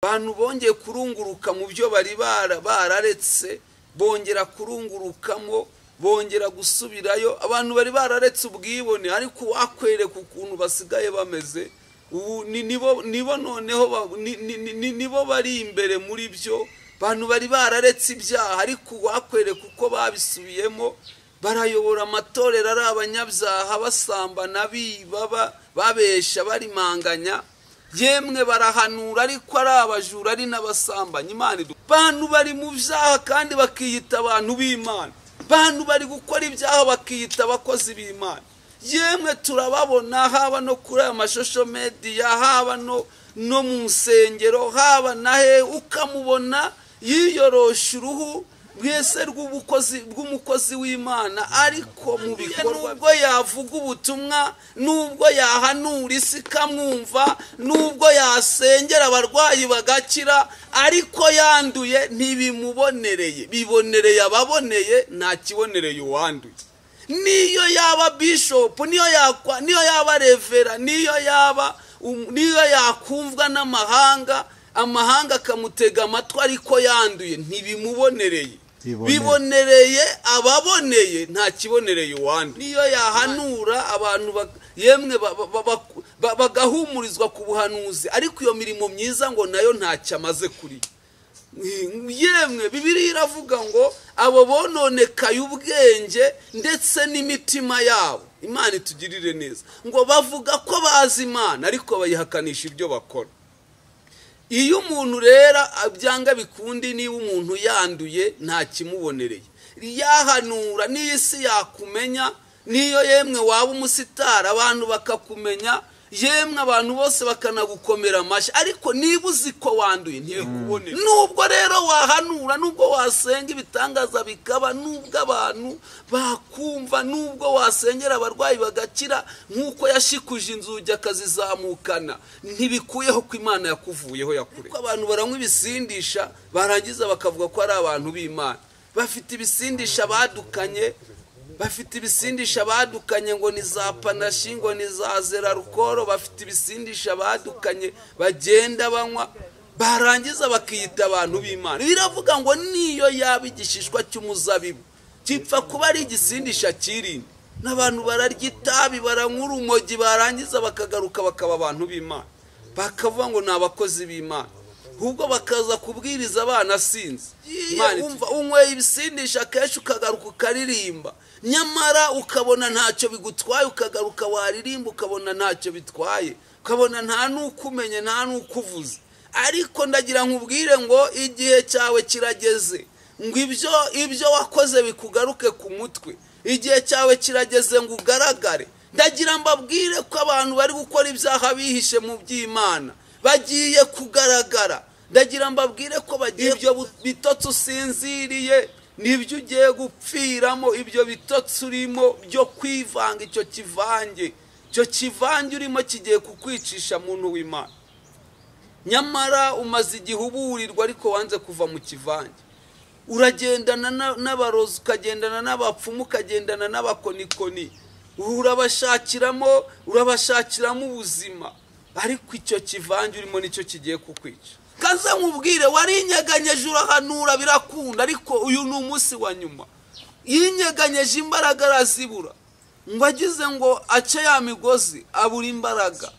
abantu bongeye kurunguruka mu byo bari bararetse, bongera kurungurukamo, bongera gusubirayo. Abantu bari bararetse ubwibone, ariko wakwereka ukuntu basigaye bameze. Ubu nibo noneho nibo bari imbere muri byo. Abantu bari bararetse ibyaha, ariko wakwereka uko babisubiyemo. Barayobora amatorero ari abanyabyaha, basambana, biba, babesha, barimanganya. Yemwe barahanura ariko ari abajura, ari n'abasambanyi. Imana bantu bari mu byaha kandi bakiyita abantu b'Imana. Bantu bari gukora ibyaha bakiyita abakozi b'Imana. Yemwe turababona, haba no kuri aya mashosho media, haba no mu nsengero, haba nahe ukamubona yiyorosha uruhu bwese bw'umukozi w'Imana, ariko mu bikorwa nubwo yavuga ubutumwa, nubwo yahanura isi ikamwumva, nubwo yasengera abarwayi bagakira, ariko yanduye ntibimubonereye. Bibonereye ababoneye, nta kibonereye uwanduye. Niyo yaba bishop, niyo yaba revera, niyo yakumvwa n'amahanga, amahanga akamutega amatwi, ariko yanduye ntibimubonereye. Bibonereye ababoneye, nta kibonereye uwanduye. Niyo yahanura abantu yemwe bagahumurizwa ku buhanuzi, ariko iyo mirimo myiza ngo nayo ntacyo amaze kuri. Yemwe Bibiliya iravuga ngo abo bononekaye ubwenge ndetse n'imitima yabo, Imana itugirire neza, ngo bavuga ko bazi Imana ariko bayihakanisha ibyo bakora. Iyo umuntu rero byanga bikundi, niba umuntu yanduye nta kimubonereye. Yahanura n'isi yakumenya, niyo yemwe waba umusitara abantu bakakumenya, yemwe abantu bose bakanagukomera amashyi, ariko niba uzi ko wanduye ntibikubonere. Nubwo rero wahanura, nubwo wasenga ibitangaza bikaba, nubwo abantu bakumva, nubwo wasengera abarwayi bagakira, nk'uko yashikuje inzugi akazizamukana, ntibikuyeho ko Imana yakuvuyeho yakure. Abantu baranywa ibisindisha barangiza bakavuga ko ari abantu b'Imana. Bafite ibisindisha badukanye, ngo ni za panashi, ngo ni za zerarukoro. Bafite ibisindisha badukanye bagenda banywa, barangiza bakiyita abantu b'Imana. Biravuga ngo niyo yaba igishishwa cy'umuzabibu gipfa kuba ari igisindisha kirindi. N'abantu bararya itabi, baranywa urumogi, barangiza bakagaruka bakaba abantu b'Imana, bakavuga ngo ni abakozi b'Imana, ahubwo bakaza kubwiriza abana sinzi. Umva unyweye ibisindisha kenshi ukagaruka ukaririmba, nyamara ukabona ntacyo bigutwaye, ukagaruka waririmba ukabona ntacyo bitwaye, ukabona nta nukumenye, nta nukuvuze. Ariko ndagira nkubwire ngo igihe cyawe kirageze, ngo ibyo wakoze bikugaruke ku mutwe. Igihe cyawe kirageze ngo ugaragare. Ndagira mbabwire ko abantu bari gukora ibyaha bihishe mu by'Imana bagiye kugaragara. Ndagira mbabwire ko bagiye ibyo bitotsi usinziriye, nibyo ugiye gupfiramo. Ibyo bitotsi urimo byo kwivanga, icyo kivange urimo kigiye kukwicisha muntu w'Imana. Nyamara umaze igihe uburirwa, ariko wanze kuva mu kivange. Uragendana n'abarozi, ukagendana n'abapfumu, ukagendana n'abakonikoni, urabashakiramo ubuzima, ariko icyo kivange urimo nicyo kigiye kukwica. Kaze nkubwire, warinyeganyeje urahanura birakunda, ariko uyu ni umunsi wa nyuma. Yinyeganyeje imbaraga arazibura, ngo agize ngo ace ya migozi abura imbaraga,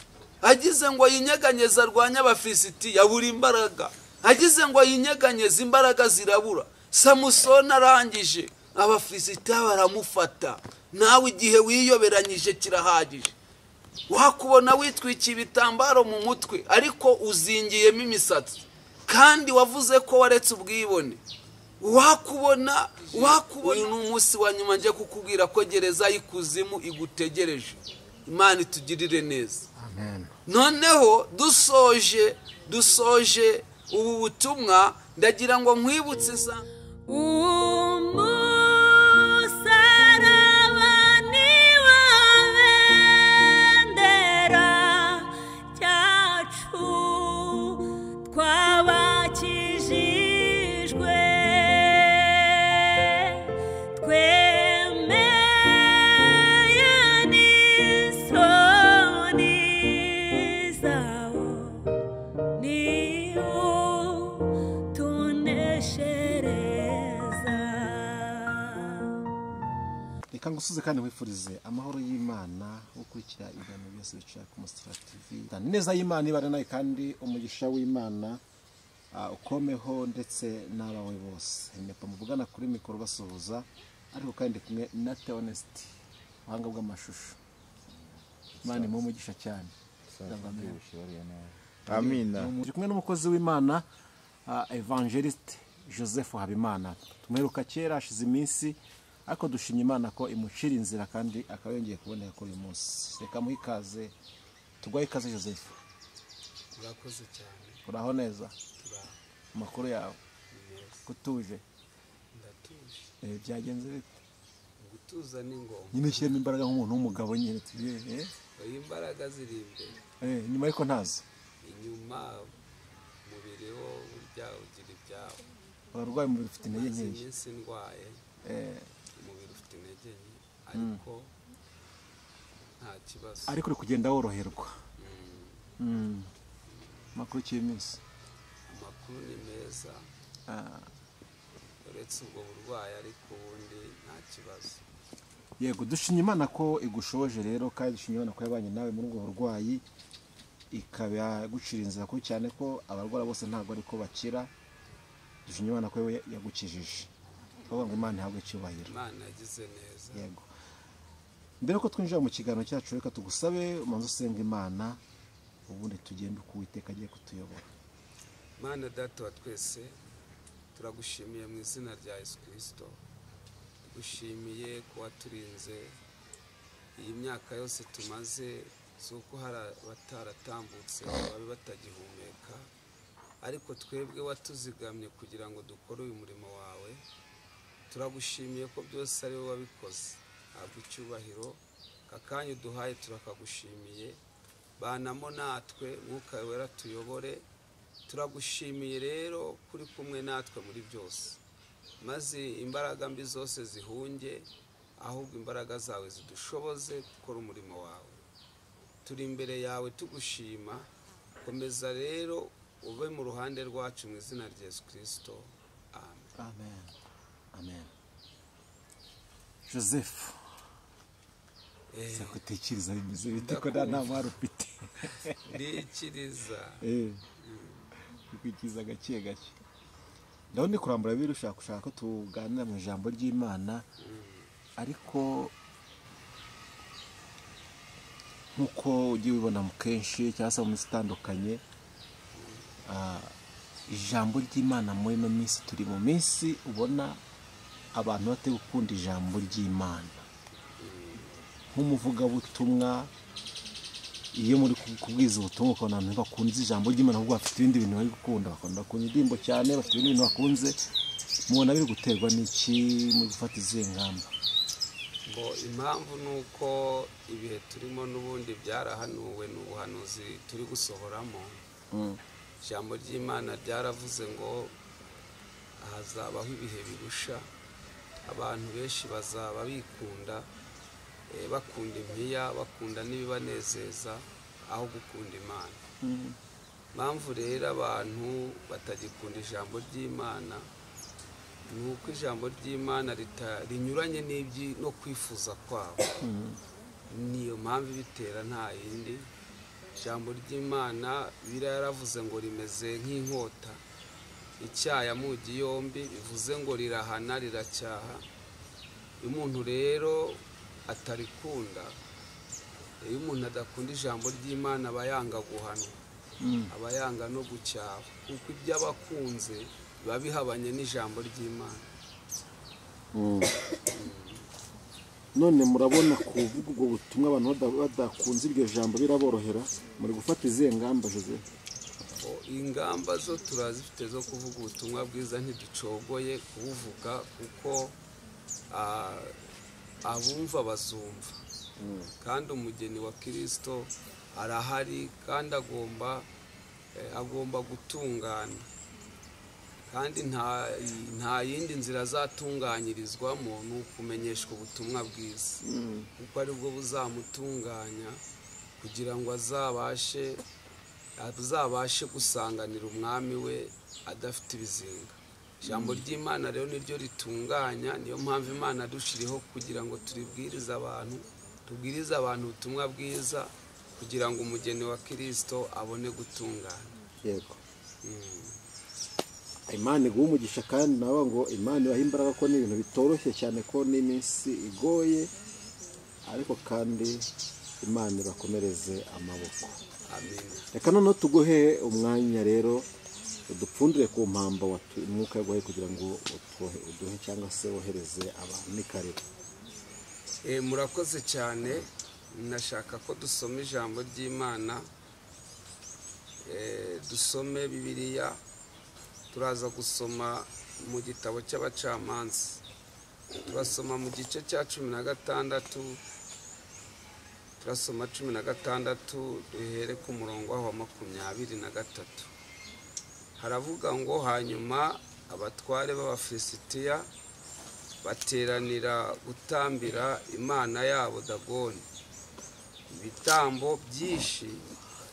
agize ngo yinyeganyeze arwanya Abafilisitiya abura imbaraga, agize ngo yinyeganyeze imbaraga zirabura. Samusoni arangije, Abafilisitiya baramufata. Nawe igihe wiyoberanyije kirahagije. Wakubona witwikiye ibitambaro mu mutwe, ariko uzingiyemo imisatsi, kandi wavuze ko waretse ubwibone. Wakubona uyu ni umunsi wa nyuma nje kukubwira ko gereza y'ikuzimu igutegereje. Imana itugirire neza. Amen. Noneho dusoje ubu butumwa, ndagira ngo nkwibutse ni reka ngusuze kandi wifurize amahoro y'Imana ukurikira ibiganiro byose bica ku Musitira TV. Neza y'Imana ibare nawe kandi umugisha w'Imana ukomeho ndetse n'abawe bose. Nepa muvugana kuri mikoro basuhuza ariko kandi kumwe na Theonest ubuhanga bw'amashusho. Imana mu mugisha cyane. Amina. Turi kumwe n'umukozi w'Imana Evangeliste Joseph Habimana. Tumuheruka kera ashize iminsi ariko dushimye Imana ko imucira inzira kandi akaba yongeye kuboneka kuri uyu munsi. Reka muhe ikaze. Tugwaye ikaze Joseph. Urakoze cyane. Uraho neza? Amakuru yawe kutuje? Ndatuje. Byagenze bite? Gutuza ni ngombwa. Nyine shyiramo imbaraga nk'umuntu w'umugabo nyine tuye. Imbaraga ziri imbere. Nyuma ariko ntazo. Inyuma umubiri wo burya ugira ibyawo. Abarwayi umubiri ufite intege nke. Iminsi ndwaye. Umubiri ufite intege nke ariko nta kibazo. Ariko uri kugenda woroherwa. Makuru cy'iminsi. Amakuru ni meza. Uretse ubwo burwayi ariko ubundi nta kibazo. Yego dushimye Imana ko igushoje rero kandi dushimye Imana ko yabanye nawe muri ubwo burwayi ikaba gucira inzira ko cyane ko abarwara bose ntago ariko bakira. Dushimye Imana ko yagukijije. Bavuga ngo Imana ihabwe icyubahiro. Imana yagize neza. Yego. Mbere ko twinjira mu kiganiro cyacu reka tugusabe umanze usenga Imana ubundi tugende uko Uwiteka agiye kutuyobora. Mana Data wa twese turagushimiye mu izina rya Yesu Kristo. Tugushimiye ko waturinze iyi myaka yose tumaze zuko hari bataratambutse babe batagihumeka ariko twebwe watuzigamye kugira ngo dukore uyu murimo wawe. Turagushimiye ko byose ari wowe wabikoze. Habwa icyubahiro kakanya uduhaye turakagushimiye. Banamo natwe Mwuka Wera tuyobore. Turagushimiye rero kuri kumwe natwe muri byose maze imbaraga mbi zose zihunge ahubwo imbaraga zawe zidushoboze gukora umurimo wawe. Turi imbere yawe tugushima. Komeza rero ube mu ruhande rwacu mu izina rya Yesu Kristo. Amen. Amen. Amen. Joseph sakutekereza bimeze bite ko nta ntwaro ufite? Ndikiriza. Kwikiza gake gake. Ndabona ni kurambura birushaka ko tuganira mu ijambo ry'Imana ariko nkuko ugiye ubibona mu kenshi cyangwa se mu minsi itandukanye ijambo ry'Imana muri ino minsi turi mu minsi ubona abantu bate gukunda ijambo ry'Imana nk'umuvugabutumwa. Iyo muri kubwiza ubutumwa ukabona abantu bakunze ijambo ry'Imana ahubwo bafite ibindi bintu bari gukunda, bakunda indirimbo cyane, bafite ibindi bintu bakunze. Mubona biri guterwa n'iki mu gufata izihe ngamba? Ngo impamvu nuko ibihe turimo n'ubundi byarahanuwe n'ubuhanuzi turi gusohoramo. Ijambo ry'Imana ryaravuze ngo hazabaho ibihe birusha. Abantu benshi bazaba bikunda, bakunda impiya, bakunda n'ibibanezeza aho gukunda Imana. Mpamvu rero abantu batagikunda ijambo ry'Imana nuko ijambo ry'Imana rinyuranye no kwifuza kwabo. Niyo mpamvu bitera nta yindi. Ijambo ry'Imana yaravuze ngo rimeze nk'inkota icyaya mugi yombi, bivuze ngo rirahana riracyaha. Iyo umuntu rero atarikunda, iyo umuntu adakunda ijambo ry'Imana aba yanga guhanwa, aba yanga no gucyaha kuko ibyo abakunze biba bihabanye n'ijambo ry'Imana. None murabona kuvuga ubwo butumwa abantu badakunze iryo jambo biraborohera? Muri gufata izihe ngamba Joseph? Ingamba zo turazifite zo kuvuga ubutumwa bwiza, ntiducogoye kubuvuga kuko abumva bazumva. Kandi umugeni wa Kristo arahari kandi agomba gutungana. Kandi nta yindi nzira azatunganyirizwamo ni ukumenyeshwa ubutumwa bwiza kuko aribwo buzamutunganya kugira ngo azabashe gusanganira umwami we adafite ibizinga. ijambo ry'Imana rero niryo ritunganya, niyo mpamvu Imana dushiriho kugira ngo turibwirize abantu, tubwirize abantu ubutumwa bwiza kugira ngo umugeni wa Kristo abone gutungana. Yego. Imana iguha umugisha kandi nawe ngo Imana ibaha imbaraga ko n'ibintu bitoroshye cyane, ko n'iminsi igoye, ariko kandi Imana ibakomereze amaboko. Amen. Reka noneho tuguhe umwanya rero udupfundire ku mpamba umwuka yaguhaye kugira ngo uduhe cyangwa se wohereze abantu. Ni karibu. Murakoze cyane. Nashaka ko dusoma ijambo ry'Imana, dusome Bibiliya. Turaza gusoma mu gitabo cy'Abacamanza, turasoma mu gice cya 16, turasoma 16, duhere ku murongo wa 23. Haravuga ngo hanyuma abatware b'Abafilisitiya bateranira gutambira imana yabo Dagoni ibitambo byinshi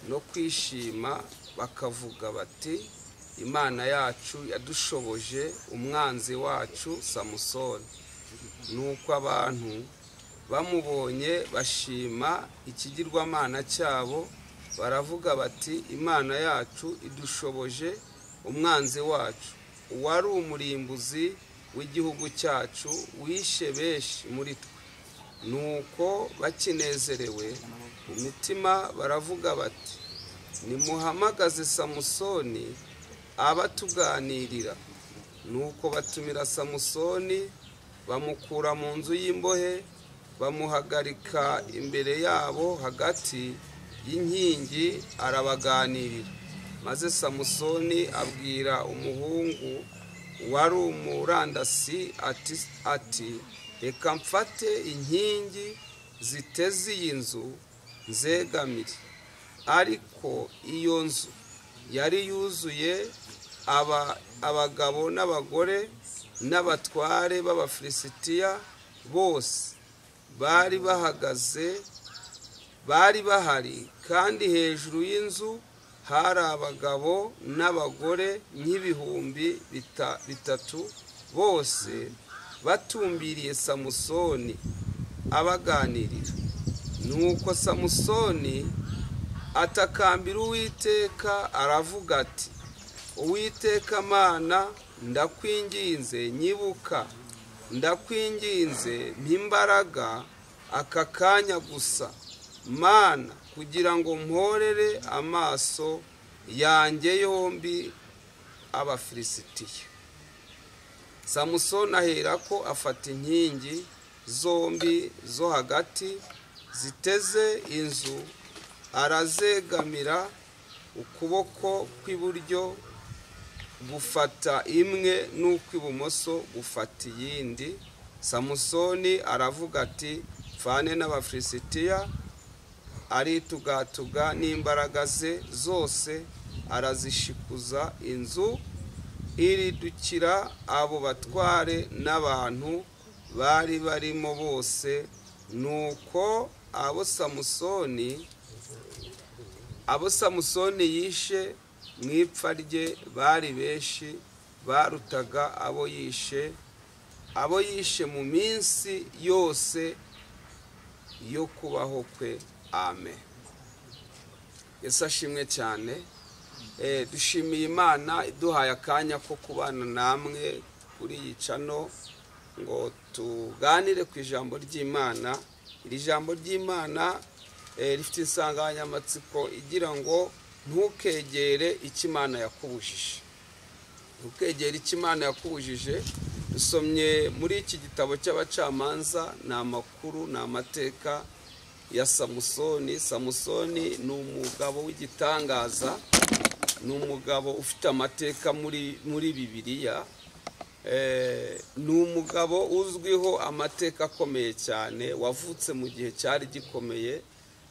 no kwishima, bakavuga bati Imana yacu yadushoboje umwanzi wacu Samusoni. Nuko abantu bamubonye bashima ikigirwamana cyabo, baravuga bati Imana yacu idushoboje umwanzi wacu, wari umurimbuzi w'igihugu cyacu, wishe benshi muri twe. Nuko bakinezerewe mu mitima baravuga bati nimuhamagaze Samusoni abatuganirira. Nuko batumira Samusoni, bamukura mu nzu y'imbohe, bamuhagarika imbere yabo hagati y'inkingi, arabaganirira. Maze Samusoni abwira umuhungu wari umurandasi ati reka mfate inkingi ziteze iyi nzu nzegamire. Ariko iyo nzu yari yuzuye abagabo n'abagore n'abatware b'Abafilisitiya bose bari bahari, kandi hejuru y'inzu hari abagabo n'abagore nk'ibihumbi 3, bose batumbiriye Samusoni abaganirira. Nuko Samusoni atakambira Uwiteka, aravuga ati Uwiteka Mana, ndakwinginze nyibuka, ndakwinginze mpimbaraga aka kanya gusa Mana, kugira ngo mporere amaso yanjye yombi Abafilisitiya. Samusoni aherako afata inkingi zombi zo hagati ziteze inzu, arazegamira, ukuboko kw'iburyo gufata imwe n'ukw'ibumoso gufata iyindi. Samusoni aravuga ati mfane n'Abafilisitiya, aritugatuga n'imbaraga ze zose, arazishikuza inzu iridukira abo batware n'abantu bari barimo bose. Nuko abo Samusoni yishe mu ipfa rye bari benshi, barutaga abo yishe mu minsi yose yo kubaho kwe. Amen. Yesu ashimwe cyane. Dushimiye Imana iduhaye akanya ko kubana namwe kuri iyi cano ngo tuganire ku ijambo ry'Imana. Iri jambo ry'Imana rifite insanganyamatsiko igira ngo ntukegere icyo Imana yakubujije. Ntukegere icyo Imana yakubujije. Dusomye muri iki gitabo cy'Abacamanza, ni amakuru, ni amateka ya Samusoni. Samusoni ni umugabo w'igitangaza, ni umugabo ufite amateka muri Bibiliya. Ni umugabo uzwiho amateka akomeye cyane, wavutse mu gihe cyari gikomeye.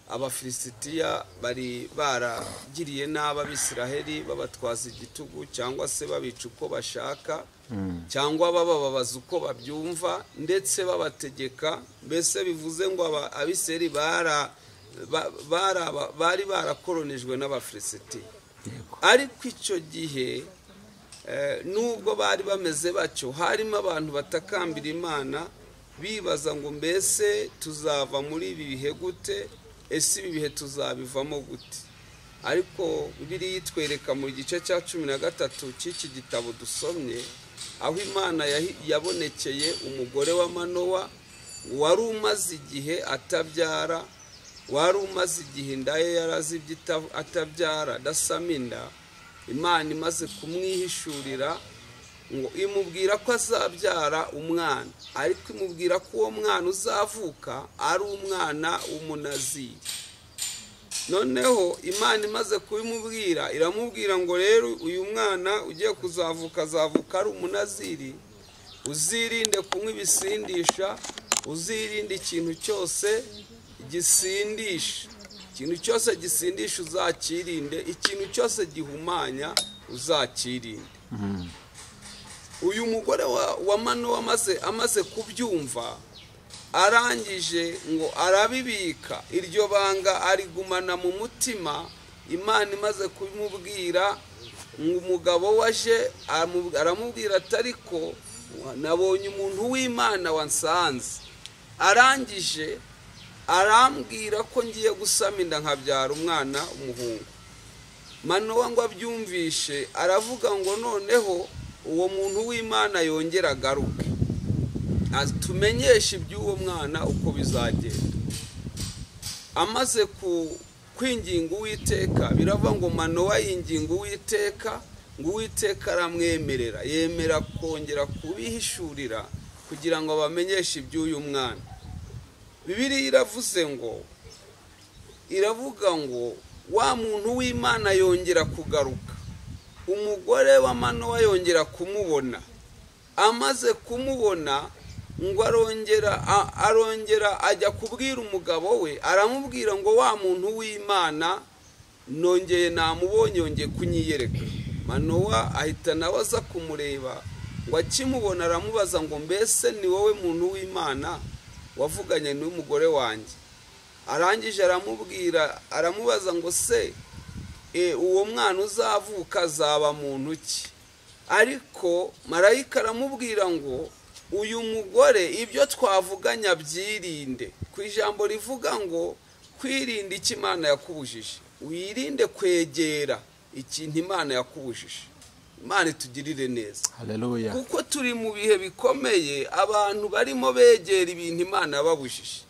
Abafilisitiya bari baragiriye nabi Abisiraheli, babatwaza igitugu cyangwa se babica uko bashaka, cyangwa bababaza uko babyumva, ndetse babategeka. Mbese bivuze ngo Abisiraheli bari barakoronijwe n'Abafilisitiya. Ariko icyo gihe nubwo bari bameze batyo harimo abantu batakambira Imana bibaza ngo mbese tuzava muri ibi bihe gute, ese ibi bihe tuzabivamo gute. Ariko Bibiliya yitwereka mu gice cya 13 cy'iki gitabo dusomye aho Imana yabonekeye umugore wa Manowa wari umaze igihe atabyara, wari umaze igihe inda ye yarazibye atabyara adasama inda. Imana imaze kumwihishurira ngo imubwira ko azabyara umwana, ariko imubwira ko uwo mwana uzavuka ari umwana w'umunaziri. Noneho Imana imaze kubimubwira iramubwira ngo rero uyu mwana ugiye kuzavuka azavuka ari umunaziri, uzirinde kunywa ibisindisha, uzirinde ikintu cyose gisindisha, ikintu cyose gisindisha uzakirinde, ikintu cyose gihumanya uzakirinde. Uyu mugore wa Manowa amaze kubyumva arangije ngo arabibika, iryo banga arigumana mu mutima. Imana imaze kubimubwira ngo umugabo waje aramubwira atariko nabonye umuntu w'Imana wansanze, arangije arambwira ko ngiye gusama inda nkabyara umwana umuhungu. Manowa ngo abyumvishe aravuga ngo noneho uwo muntu w'Imana yongera agaruke tumenyeshe iby'uwo mwana uko bizagenda. Amaze kwinginga Uwiteka birava ngo Manowa yinginga Uwiteka ngo Uwiteka aramwemerera, yemera kongera kubihishurira kugira ngo bamenyeshe iby'uyu mwana. Bibiliya iravuga ngo wa muntu w'Imana yongera kugaruka. Umugore wa Manowa yongera kumubona, amaze kumubona ngo arongera ajya kubwira umugabo we, aramubwira ngo wa muntu w'Imana nongeye namubonye, yongeye kunyiyereka. Manowa ahita nawe aza kumureba, ngo akimubona aramubaza ngo mbese ni wowe muntu w'Imana wavuganye n'umugore wanjye? Arangije aramubaza ngo se uwo mwana uzavuka azaba muntu ki? Ariko marayika aramubwira ngo uyu mugore ibyo twavuganya byirinde. Ku ijambo rivuga ngo kwirinda icyo Imana yakubujije, wirinde kwegera ikintu Imana yakubujije. Imana itugirire neza. Haleluya. Kuko turi mu bihe bikomeye abantu barimo begera ibintu Imana yababujije,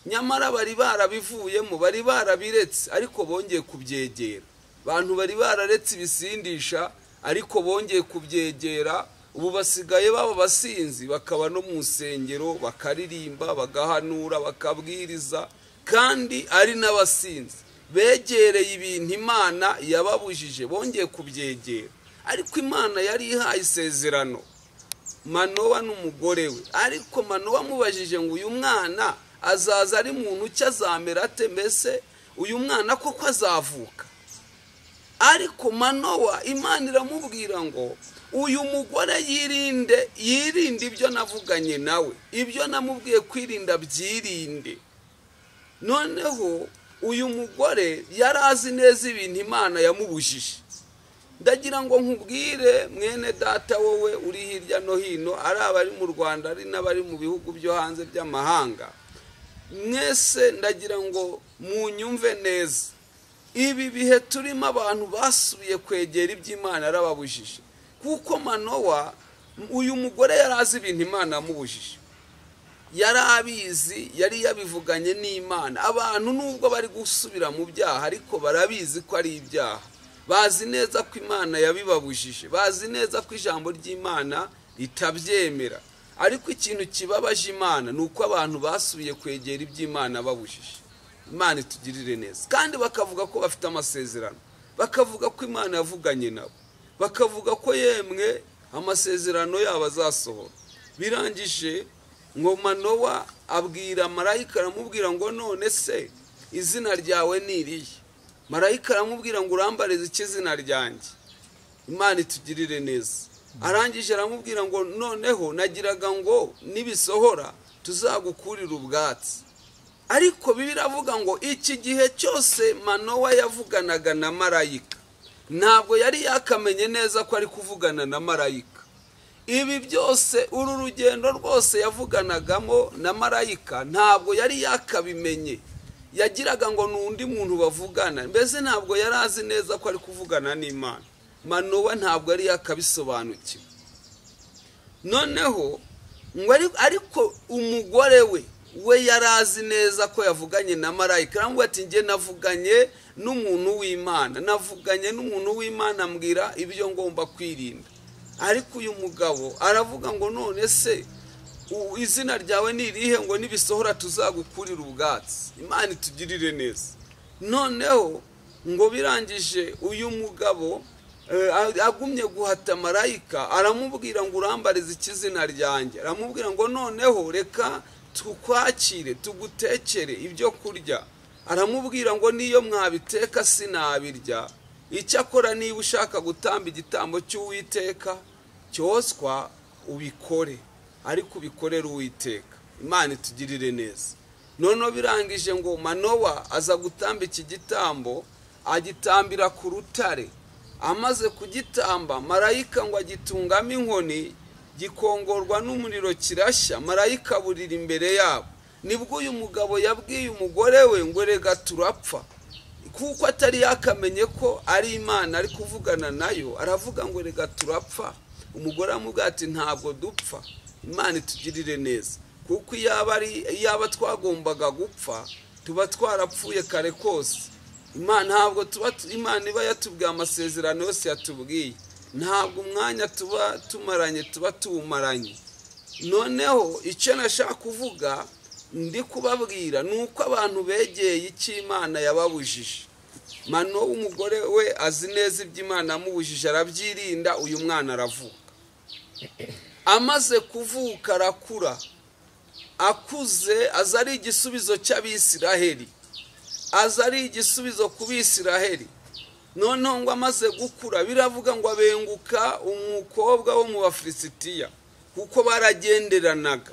nyamara bari barabivuyemo, bari barabiretse ariko bongeye kubyegera. Abantu bari bararetse ibisindisha ariko bongeye kubyegera, ubu basigaye baba basinzi, bakaba no mu nsengero bakaririmba, bagahanura, bakabwiriza, kandi ari n'abasinzi begereye ibintu Imana yababujije, bongeye kubyegera. Ariko Imana yari ihaye isezerano Manowa n'umugore we, ariko Manowa amubajije ngo uyu mwana azaza ari muntu ki, azamera ate, mbese uyu mwana koko azavuka? Ariko Manowa Imana iramubwira ngo uyu mugore yirinde ibyo navuganye nawe, ibyo namubwiye kwirinda byirinde. Noneho uyu mugore yarazi neza ibintu Imana yamubujije. Ndagira ngo nkubwire mwene data wowe uri hirya no hino, ari abari mu Rwanda ari n'abari mu bihugu byo hanze by'amahanga, mwese ndagira ngo munyumve neza. Ibi bihe turimo abantu basubiye kwegera iby'Imana yarababujije, kuko Manowa uyu mugore yarazi ibintu Imana yamubujije, yarabizi, yari yabivuganye n'Imana. Abantu nubwo bari gusubira mu byaha ariko barabizi ko ari ibyaha, bazi neza ko Imana yabibabujije, bazi neza ko ijambo ry'Imana ritabyemera. Ariko ikintu kibabaje Imana ni uko abantu basubiye kwegera iby'Imana babujije. Imana itugirire neza. Kandi bakavuga ko bafite amasezerano, bakavuga ko Imana yavuganye nabo, bakavuga ko yemwe amasezerano yabo azasohora. Birangije ngo Manowa abwira marayika, aramubwira ngo none se izina ryawe ni irihe? Marayika aramubwira ngo urambarize iki izina ryanjye. Imana itugirire neza. Arangije aramubwira ngo noneho nagiraga ngo nibisohora tuzagukurira ubwatsi. Ariko Bibiliya iravuga ngo iki gihe cyose Manowa yavuganaga na marayika, ntabwo yari yakamenye neza ko ari kuvugana na marayika. Ibi byose uru rugendo rwose yavuganagamo na marayika ntabwo yari yakabimenye, yagiraga ngo n'undi muntu bavugana, mbese ntabwo yari azi neza ko ari kuvugana n'Imana. Manowa ntabwo yari yakabisobanukiwe. Noneho ngo ariko umugore we yari azi neza ko yavuganye na marayika. Aramubwira ati njye navuganye n'umuntu w'Imana, navuganye n'umuntu w'Imana ambwira ibyo ngomba kwirinda. Ariko uyu mugabo aravuga ngo none se izina ryawe ni irihe ngo nibisohora tuzagukurira ubwatsi? Imana itugirire neza. Noneho ngo birangije uyu mugabo agumye guhata marayika, aramubwira ngo urambarize ikizina ryanjye. Aramubwira ngo noneho reka tukwakire tugutekere ibyo kurya. Aramubwira ngo niyo mwabiteka sinabirya, icyakora niba ushaka gutamba igitambo cy'Uwiteka cyoswa ubikore, ariko ubikorere Uwiteka. Imana itugirire neza. Noneho birangije ngo Manowa aza gutamba iki gitambo, agitambira ku rutare. Amaze kugitamba marayika ngo agitungamo inkoni, gikongorwa n'umuriro kirashya, marayika burira imbere yabo. Nibwo uyu mugabo yabwiye umugore we ngo rega turapfa, kuko atari yakamenye ko ari Imana ari kuvugana nayo. Aravuga ngo rega turapfa. Umugore amubwira ati ntabwo dupfa, Imana itugirire neza, kuko iyaba twagombaga gupfa tuba twarapfuye kare kose. Imana iba yatubwiye amasezerano yose yatubwiye, ntabwo umwanya tuba tumaranye tuba tuwumaranye. Noneho icyo nashaka kuvuga ndi kubabwira nuko abantu begeye icyo Imana yababujije. Manowa umugore we azi neza ibyo Imana yamubujije, arabyirinda. Uyu mwana aravuka. Amaze kuvuka arakura, akuze aza ari igisubizo cy'Abisiraheli, aza ari igisubizo ku Bisiraheli. Noneho ngo amaze gukura biravuga ngo abenguka umukobwa wo mu Bafilisitiya, kuko baragenderanaga.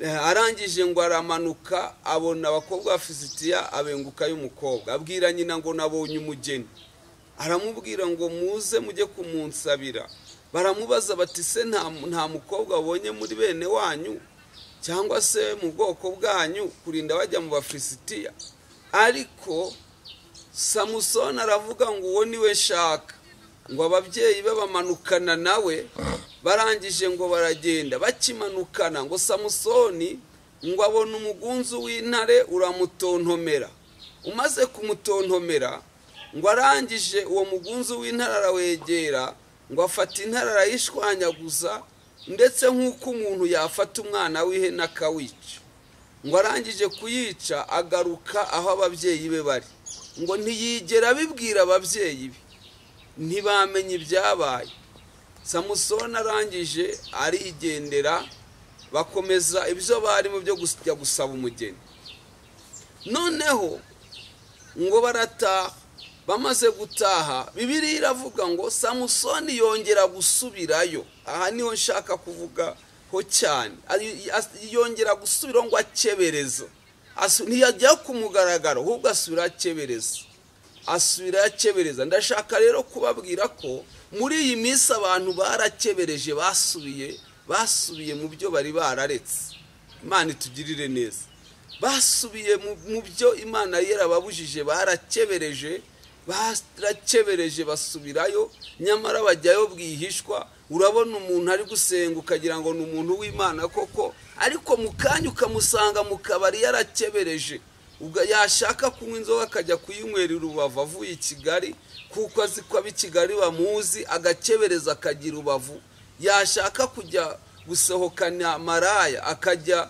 Arangije ngo aramanuka abona abakobwa b'Abafilisitiya, abenguka y'umukobwa. Abwira nyina ngo nabonye umugeni. Aramubwira ngo muze mujye kumunsabira. Baramubaza bati se nta mukobwa wabonye muri bene wanyu cyangwa se mu bwoko bwanyu kurinda bajya mu Bafilisitiya? Ariko Samusoni aravuga ngo uwo niwe nshaka. Ngo ababyeyi be bamanukana nawe, barangije ngo baragenda. Bakimanukana ngo Samusoni ngo abona umugunzu w'intare uramutontomera. Umaze kumutontomera ngo arangije uwo mugunzu w'intare arawegera, ngo afata intare arayishwanyaguza, ndetse nk'uko umuntu yafata umwana w'ihene akawica. Ngo arangije kuyica agaruka aho ababyeyi be bari, ngo ntiyigera abibwira ababyeyi be, ntibamenye ibyabaye. Samusoni arangije arigendera, bakomeza ibyo barimo byo kujya gusaba umugeni. Noneho ngo barataha. Bamaze gutaha, Bibiliya iravuga ngo Samusoni yongera gusubirayo. Aha niho nshaka kuvuga ho cyane. Yongera gusubirayo ngo akebereza. Ntiyajya ku mugaragaro, ahubwo asubira akebereza. Ndashaka rero kubabwira ko muri iyi minsi abantu barakebereje, basubiye mu byo bari bararetse. Imana itugirire neza. Basubiye mu byo Imana yarababujije, barakebereje basubirayo, nyamara bajyayo bwihishwa. Urabona umuntu ari gusenga ukagira ngo ni umuntu w'Imana koko, ariko mu kanya ukamusanga mu kabari yarakebereje. Yashaka kunywa inzoga akajya kuyinywera Rubavu avuye i Kigali, kuko azi ko ab'i Kigali bamuzi, agakebereza akagira Rubavu. Yashaka kujya gusohokana maraya akajya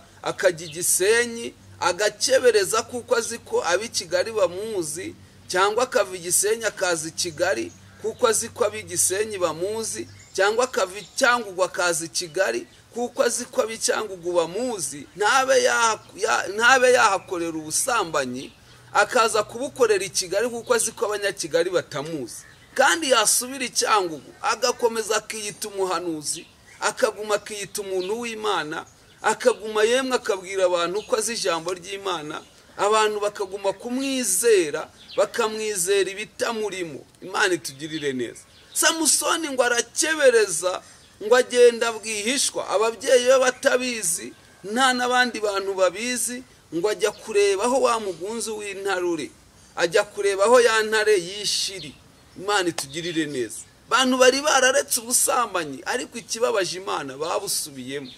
Gisenyi, agakebereza kuko azi ko ab'i Kigali bamuzi, cyangwa akava Gisenyi akaza i Kigali kuko azi ko ab'i Gisenyi bamuzi, cyangwa akava Cyangugu akaza i Kigali kuko azi ko ab'i Cyangugu bamuzi. Ntabe yahakorera ubusambanyi, akaza kubukorera i Kigali kuko azi ko abanyakigali batamuzi. Kandi yasubira i Cyangugu agakomeza akiyita umuhanuzi, akaguma akiyita umuntu w'Imana, akaguma yemwe akabwira abantu ko azi ijambo ry'Imana, abantu bakaguma kumwizera, bakamwizera ibitamurimo. Imana itugirire neza. Samusoni ngo arakebereza, ngo agenda bwihishwa, ababyeyi be batabizi, nta n'abandi bantu babizi, ngo ajya kureba aho wa mugunzu w'intare uri, ajya kureba aho ya ntare yishiri. Imana itugirire neza. Bantu bari bararetse ubusambanyi, ariko ikibabaje Imana babusubiyemo.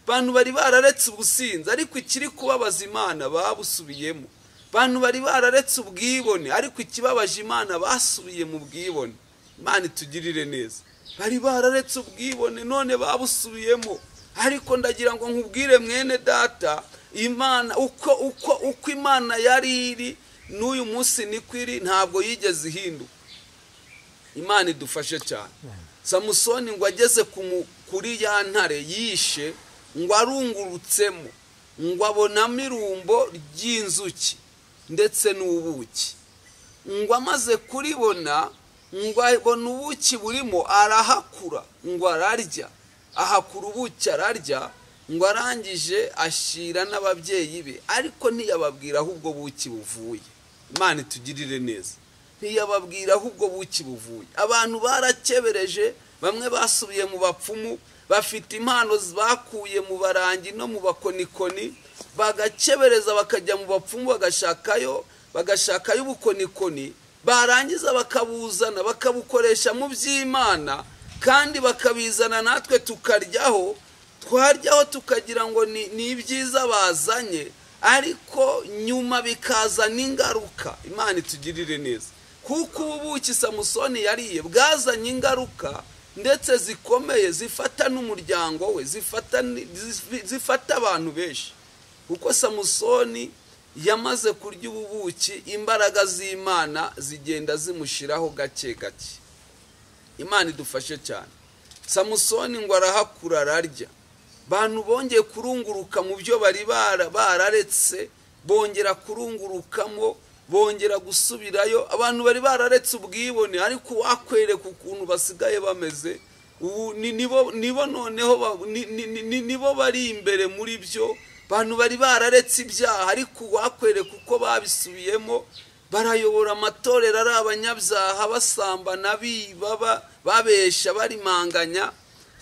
Bantu bari bararetse ubusinzi, ariko ikiri kubabaza Imana babusubiyemo. Bantu bari bararetse ubwibone, ariko ikibabaje Imana basubiye mu bwibone. Imana itugirire neza. Bari bararetse ubwibone none babusubiyemo. Ariko ndagira ngo nkubwire mwene data, Imana uko Imana yari iri n'uyu munsi niko iri, ntabwo yigeze ihinduka. Imana idufashe cyane. Samusoni ngo ageze kuri ya ntare yishe, ngo arungurutsemo, ngo abonamo irumbo ry'inzuki ndetse n'ubuki. Ngo amaze kuribona, ngo abona ubuki burimo, arahakura, ngo ararya, ahakura ubuki ararya, ngo arangije ashira n'ababyeyi be, ariko ntiyababwira ahubwo buki buvuye. Imana itugirire neza. Ntiyababwira ahubwo buki buvuye. Abantu barakebereje, bamwe basubiye mu bapfumu, bafite impano bakuye mu barangi no mu bakonikoni, bagakebereza bakajya mu bapfumu bagashakayo ubukonikoni, barangiza bakabuzana bakabukoresha mu by'Imana, kandi bakabizana natwe tukaryaho, twaryaho tukagira ngo ni ibyiza bazanye, ariko nyuma bikazana ingaruka. Imana itugirire neza. Kuko ubuki Samusoni yariye bwazanye ingaruka ndetse zikomeye, zifata n'umuryango we, zifata abantu benshi. Kuko Samusoni yamaze kurya ubuki, imbaraga z'Imana zigenda zimushiraho gake gake. Imana idufashe cyane. Samusoni ngo arahakura ararya. Bantu bongeye kurunguruka mu byo bari bararetse, bongera kurungurukamo, bongera gusubirayo. Abantu bari bararetse ubwibone, ariko wakwereka ukuntu basigaye bameze. Ubu nibo noneho nibo bari imbere muri byo. Bantu bari bararetse ibyaha, ariko wakwereka uko babisubiyemo. Barayobora amatorero ari abanyabyaha, basambana, biba, babesha, barimanganya.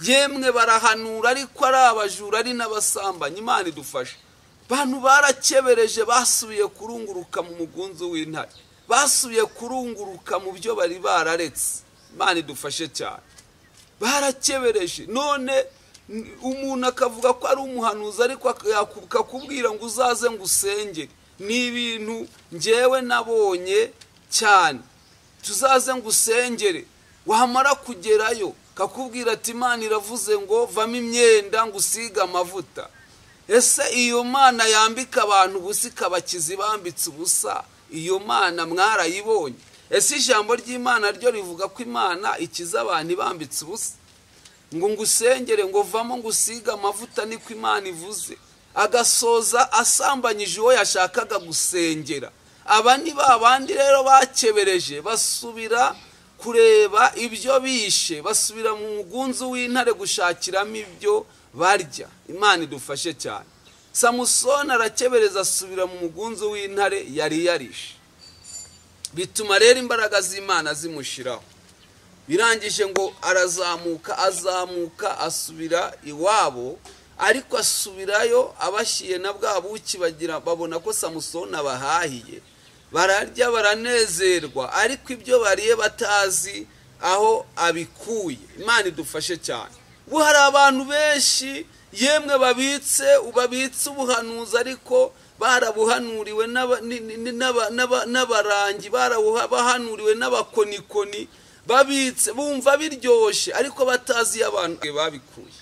Yemwe barahanura, ariko ari abajura, ari n'abasambanyi. Imana idufashe. Bantu barakebereje, basubiye kurunguruka mu mugunzu w'intare, basubiye kurunguruka mu byo bari bararetse. Imana idufashe cyane. Barakebereje, none umuntu akavuga ko ari umuhanuzi, ariko akakubwira ngo uzaze ngo usengere. Ni ibintu njyewe nabonye cyane. Tuzaze ngo usengere, wamara kugerayo kakubwira ati Imana iravuze ngo vamo imyenda ngo usige amavuta. Ese iyo Mana yambika abantu ubusa ikabakiza ibambitse ubusa, iyo Mana mwarayibonye? Ese ijambo ry'Imana ryo rivuga ko Imana ikiza abantu ibambitse ubusa? Ngo ngusengere ngo vamo ngo usige amavuta, niko Imana ivuze. Agasoza asambanyije uwo yashakaga gusengera. Aba ni babandi rero bakebereje, basubira kureba ibyo bishe, basubira mu mugunzu w'intare gushakiramo ibyo barya. Imana idufashe cyane. Samusoni arakebereza, asubira mu mugunzu w'intare yari yarishe. Bituma rero imbaraga z'Imana zimushiraho. Birangije ngo azamuka asubira iwabo, ariko asubirayo abashiye na bwa buki, babona ko Samusoni abahahiye. Bararya baranezerwa, ariko ibyo bariye batazi aho abikuye. Imana idufashe cyane. Ubu hari abantu benshi yemwe babitse ubuhanuzi, ariko barabuhanuriwe n'abarangi, barabuhanuriwe n'abakonikoni, babitse bumva biryoshye, ariko batazi abantu babikuye.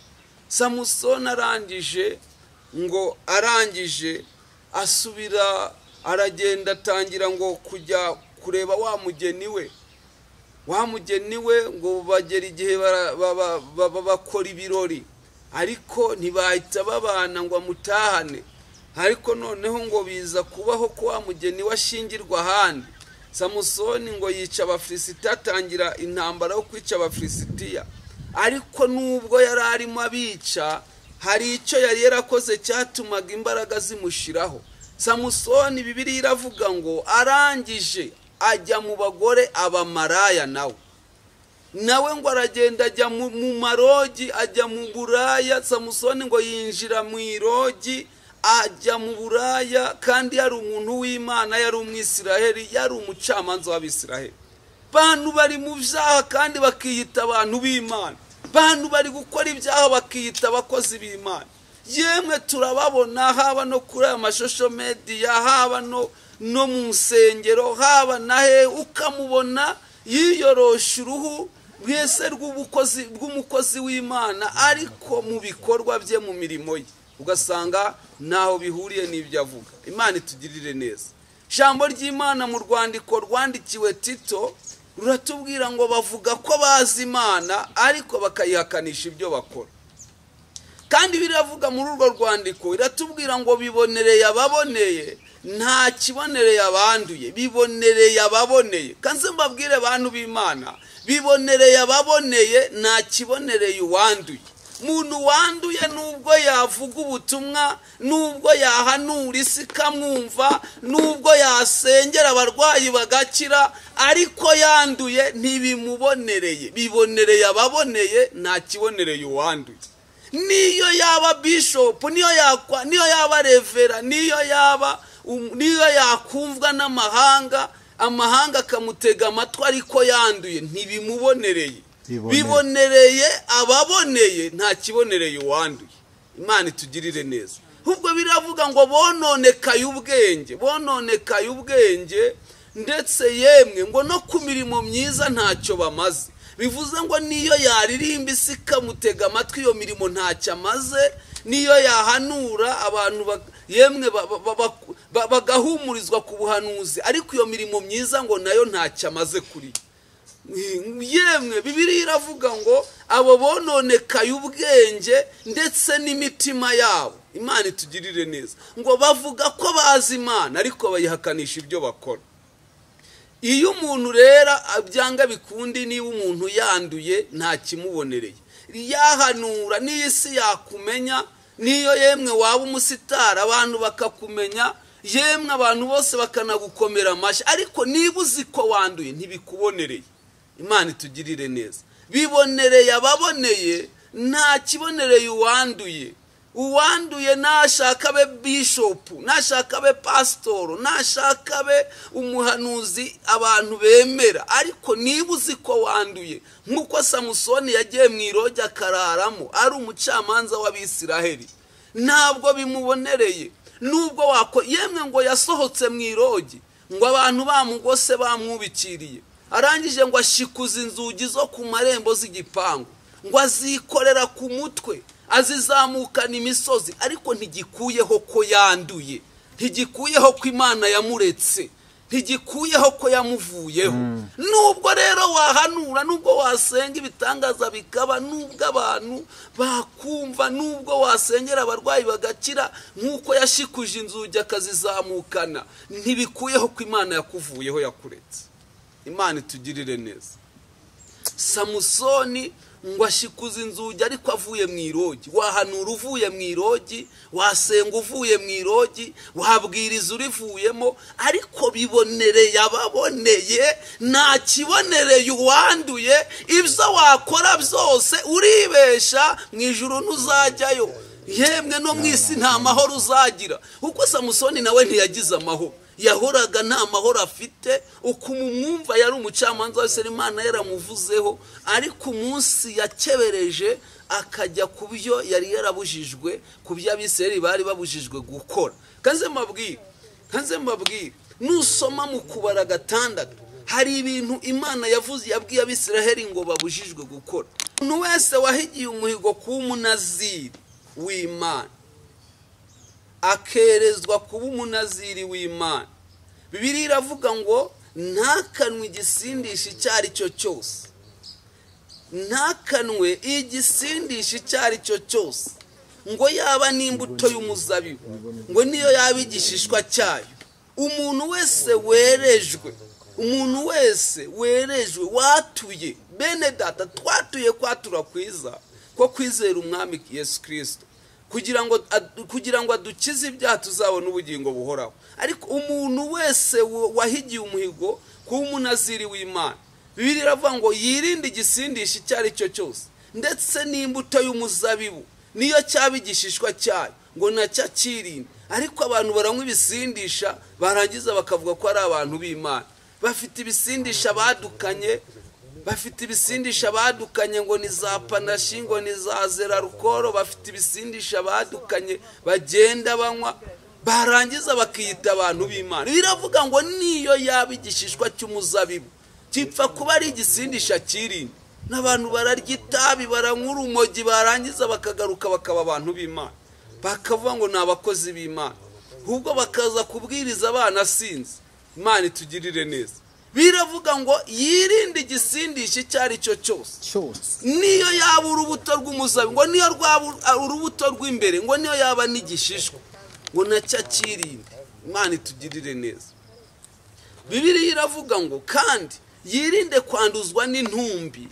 Samusoni arangije asubira, aragenda atangira ngo kujya kureba wa mugeni we ngo bagera igihe bakora ibirori, ariko ntibahita babana ngo amutahane. Ariko noneho ngo biza kubaho ko wa mugeni we ashingirwa ahandi. Samusoni ngo yica Abafilisitiya, atangira intambara yo kwica Abafilisitiya. Ariko nubwo yari arimo abica, hari icyo yari yarakoze cyatumaga imbaraga zimushiraho. Samusoni Bibiliya iravuga ngo arangije ajya mu bagore abamaraya nawe ngo aragenda ajya mu marogi, ajya mu buraya. Samusoni ngo yinjira mu irogi ajya mu buraya, kandi yari umuntu w'Imana, yari umwisiraheli, yari umucamanza w'Abisiraheli. Bantu bari mu byaha kandi bakiyita abantu b'Imana, bantu bari gukora ibyaha bakiyita abakozi b'Imana. Yemwe turababona haba no kuri aya mashosho media, haba no mu nsengero, haba nahe ukamubona yiyorosha uruhu bwese rw'umukozi w'Imana, ariko mu bikorwa bye, mu mirimo ye ugasanga naho bihuriye n'ibyo avuga. Imana itugirire neza. Ijambo ry'Imana mu rwandiko rwandikiwe Tito ruratubwira ngo bavuga ko bazi Imana ariko bakayihakanisha ibyo bakora. Kandi biravuga muri urwo rwandiko iratubwira ngo bibonereye ababoneye, nta kibonereye abanduye, bibonereye ababoneye. Kanze mbabwire abantu b'Imana, bibonereye ababoneye, nta kibonereye uwanduye. Muntu wanduye nubwo yavuga ubutumwa, nubwo yahanura isi ikamwumva, nubwo yasengera abarwayi bagakira, ariko yanduye ntibimubonereye. Bibonereye ababoneye, nta kibonereye uwanduye. Niyo yaba bishop, niyo yaba revera, niyo yakumvwa n'amahanga, amahanga akamutega amatwi, ariko yanduye ntibimubonereye. Bibonereye ababoneye, nta kibonereye uwanduye. Imana itugirire neza. Ahubwo biravuga ngo bononekaye ubwenge, ndetse yemwe ngo no ku mirimo myiza ntacyo bamaze. Bivuze ngo niyo yaririmba isi ikamutega amatwi, iyo mirimo ntacyo amaze. Niyo yahanura abantu yemwe bagahumurizwa ku buhanuzi, ariko iyo mirimo myiza ngo nayo ntacyo amaze kuri. Yemwe Bibiliya iravuga ngo abo bononekaye ubwenge ndetse n'imitima yabo. Imana itugirire neza. Ngo bavuga ko bazi Imana ariko bayihakanisha ibyo bakora. Iyo umuntu rero byanga bikundi, niba umuntu yanduye nta kimubonereye. Yahanura n'isi yakumenya, niyo yemwe waba umusitara abantu bakakumenya, yemwe abantu bose bakanagukomera amashyi, ariko niba uzi ko wanduye ntibikubonereye. Imana itugirire neza. Bibonereye ababoneye, nta kibonereye uwanduye. Uwanduye nashaka abe bishop, nashaka abe pastor, nashaka abe umuhanuzi abantu bemera, ariko niba uzi ko wanduye, nkuko Samusoni yagiye mu irogi akararamo ari umucamanza w'Abisiraheli, ntabwo bimubonereye. Nubwo yemwe ngo yasohotse mu irogi, ngo abantu bamugose bamwubikiriye, arangije ngo ashikuza inzugi zo ku marembo z'igipangu, ngo azikorera ku mutwe, azizamukana imisozi, ariko ntigikuyeho ko yanduye, ntigikuyeho ko Imana yamuretse, ntigikuyeho ko yamuvuyeho. Nubwo rero wahanura, nubwo wasenga ibitangaza bikaba, nubwo abantu bakumva, nubwo wasengera abarwayi bagakira, nkuko yashikuje inzugi akazizamukana, ntibikuyeho ko Imana yakuvuyeho, yakuretse. Imana itugirire neza. Samusoni ngo ashikuze inzugi ariko avuye mu irogi. Wahanura uvuye mu irogi, wasenga uvuye mu irogi, wabwiriza urivuyemo, ariko bibonereye ababoneye, nta kibonereye uwanduye. Ibyo wakora byose uribesha, mu ijuru ntuzajyayo, yemwe no mu isi nta mahoro uzagira. Kuko Samusoni nawe ntiyagize amahoro, yahoraga nta mahoro afite. Uko umwumva yari umucamanza wese, Imana yaramuvuzeho, ariko umunsi yakebereje akajya ku byo yari yarabujijwe, ku byo Abisirayeli bari babujijwe gukora. Kanze mbabwire, nusoma mu Kubara 6 hari ibintu Imana yavuze, yabwiye Abisirayeli ngo babujijwe gukora. Umuntu wese wahigiye umuhigo kuba umunaziri w'Imana, akerezwa kuba umunaziri w'Imana. Bibiliya iravuga ngo ntakanwe igisindisha icyo ari cyo cyose, ntakanwe igisindisha icyo ari cyo cyose, ngo yaba n'imbuto y'umuzabibu, ngo niyo yaba igishishwa cyayo. Umuntu wese werejwe, watuye, bene data twatuye kwatura kwiza ko kwizera Umwami Yesu Kristo, kugira ngo adukize ibyaha tuzabona ubugingo buhoraho. Ariko umuntu wese wahigiye umuhigo kuba umunaziri w'Imana, Bibiliya iravuga ngo yirinde igisindisha icyo ari cyo cyose, ndetse n'imbuto y'umuzabibu niyo cyaba igishishwa cyayo ngo nacyo akirinde. Ariko abantu baranywa ibisindisha barangiza bakavuga ko ari abantu b'Imana. Bafite ibisindisha badukanye ngo ni za panashi, ngo ni za zerarukoro, bafite ibisindisha badukanye bagenda banywa, barangiza bakiyita abantu b'Imana. Biravuga ngo niyo yaba igishishwa cy'umuzabibu kipfa kuba ari igisindisha kirinde. N'abantu bararya itabi, baranywa urumogi, barangiza bakagaruka bakaba abantu b'Imana, bakavuga ngo ni abakozi b'Imana, ahubwo bakaza kubwiriza abana sinzi. Imana itugirire neza. Biravuga ngo yirinde igisindisha icyo ari cyo cyose, niyo yaba urubuto rw'umuzabibu, ngo niyo rwaba urubuto rw'imbere, ngo niyo yaba n'igishishwa, ngo nacyo akirinde. Imana itugirire neza. Bibiliya iravuga ngo kandi yirinde kwanduzwa n'intumbi